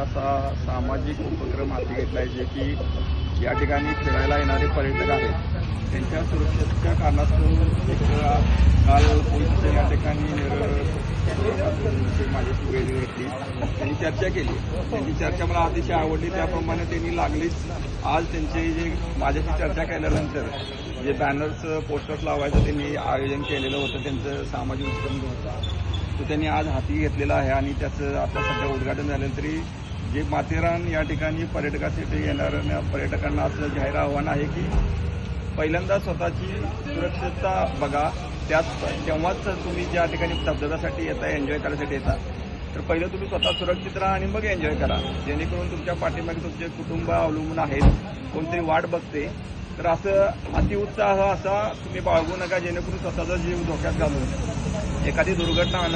असा सामाजिक उपक्रम हाती घेतला आहे, जे की या ठिकाणी फिरायला येणारे पर्यटक आहेत त्यांच्या सुरक्षेच्या कारणास्तव एक काल पोलिसांनी या ठिकाणी माझ्याशी वेळ घेतली, त्यांनी चर्चा केली. त्यांची चर्चा मला अतिशय आवडली. त्याप्रमाणे त्यांनी लागलीच आज त्यांचे जे माझ्याशी चर्चा केल्यानंतर जे बॅनर्स पोस्टर्स लावायचं त्यांनी आयोजन केलेलं होतं, त्यांचं सामाजिक उपक्रम होता तो त्यांनी आज हाती घेतलेला आहे. आणि त्याचं आता सध्या उद्घाटन झालं. तरी जे माथेरान या ठिकाणी पर्यटकासाठी येणाऱ्या पर्यटकांना असं जाहीर आव्हान आहे की पहिल्यांदा स्वतःची सुरक्षितता बघा. तेव्हाच तुम्ही ज्या ठिकाणी धबधब्यासाठी येता, एन्जॉय करायसाठी येता, तर पहिलं तुम्ही स्वतः सुरक्षित राहा आणि मग एन्जॉय करा. जेणेकरून तुमच्या पाठीमागे तुमचे कुटुंब अवलंबून आहेत, कोणतरी वाट बघते. तर असं अतिउत्साह असा तुम्ही बाळगू नका, जेणेकरून स्वतःचा जीव धोक्यात घालून एखादी दुर्घटना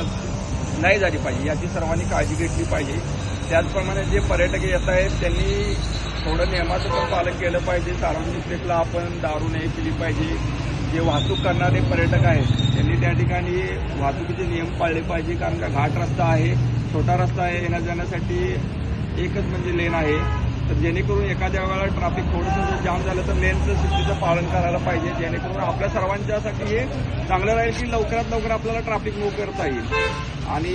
नाही झाली पाहिजे, याची सर्वांनी काळजी घेतली पाहिजे. त्याचप्रमाणे जे पर्यटक येत आहेत त्यांनी थोडं नियमाचं पण पालन केलं पाहिजे. सार्वजनिक प्लेसला आपण दारू नाही पिली पाहिजे. जे वाहतूक करणारे पर्यटक आहेत त्यांनी त्या ठिकाणी वाहतुकीचे नियम पाळले पाहिजे, कारण का घाट रस्ता आहे, छोटा रस्ता आहे, येण्या जाण्यासाठी एकच म्हणजे लेन आहे. तर जेणेकरून एखाद्या वेळेला ट्रॅफिक थोडंसं जर जाम झालं तर लेनचं शिस्तीचं पालन करायला पाहिजे, जेणेकरून आपल्या सर्वांच्यासाठी हे चांगलं राहील की लवकरात लवकर आपल्याला ट्रॅफिक मूव्ह करता येईल. आणि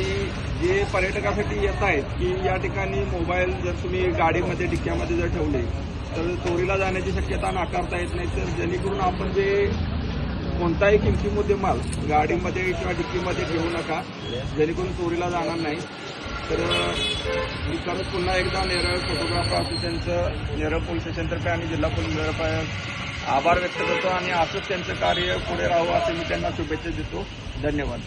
जे पर्यटकासाठी येत आहेत की या ठिकाणी मोबाईल जर तुम्ही गाडीमध्ये डिक्क्यामध्ये जर ठेवले तर चोरीला जाण्याची शक्यता नाकारता येत नाही. तर जेणेकरून आपण जे कोणताही किमती मुद्देमाल गाडीमध्ये किंवा डिक्कीमध्ये ठेवू नका, जेणेकरून चोरीला जाणार नाही. तर मी परत पुन्हा एकदा नेरळ फोटोग्राफर असोसिएशनचं नेरळ पोलीस स्टेशनतर्फे आणि जिल्हा पोलीस आभार व्यक्त करतो आणि असंच त्यांचं कार्य पुढे राहावं असं मी त्यांना शुभेच्छा देतो. धन्यवाद.